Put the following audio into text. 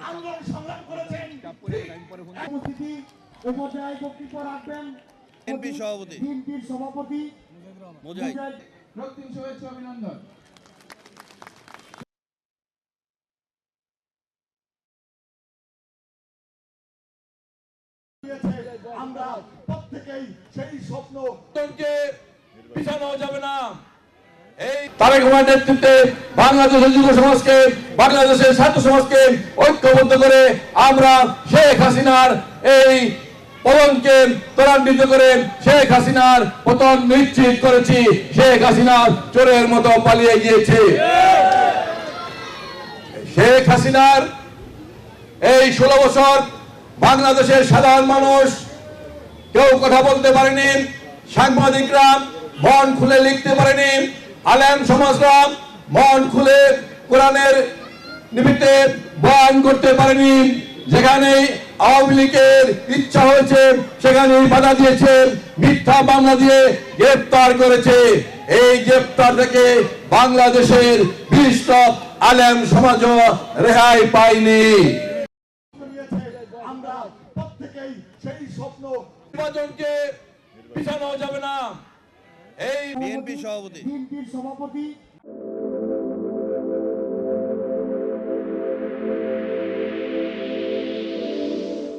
আন্দোলন সংগ্রাম করেছেন। উপজেলায় বক্তব্য রাখবেন বিএনপির সভাপতি মুজাহিদ। রক্তিম শুভেচ্ছা অভিনন্দন। আমরা প্রত্যেকেই সেই স্বপ্নকে পিছানো যাবে না। এই তারেক রহমানের নেতৃত্বে বাংলাদেশের যুব সমাজকে, বাংলাদেশের ছাত্র সমাজকে ঐক্যবদ্ধ করে আমরা শেখ হাসিনার এই পতনকে ত্বরান্বিত করে শেখ হাসিনার পতন নিশ্চিত করেছি। শেখ হাসিনা চোরের মতো পালিয়ে গিয়েছে। শেখ হাসিনার এই 16 বছর বাংলাদেশের সাধারণ মানুষ কেউ কথা বলতে পারেনি, সাংবাদিকরা মন খুলে লিখতে পারেনি, আলেম সমাজরা মন খুলে কোরআনের নিমিত্তে বয়ান করতে পারেনি। যেখানে আওয়ামী লীগের ইচ্ছা হয়েছে সেখানে বাধা দিয়েছে, মিথ্যা মামলা দিয়ে গ্রেফতার করেছে। এই গ্রেফতার থেকে বাংলাদেশের 20টা আলেম সমাজও রেহাই পায়নি। আমরা প্রত্যেকেই সেই স্বপ্ন নির্বাচনকে পিছানো যাবে না। এই বিএনপির সভাপতি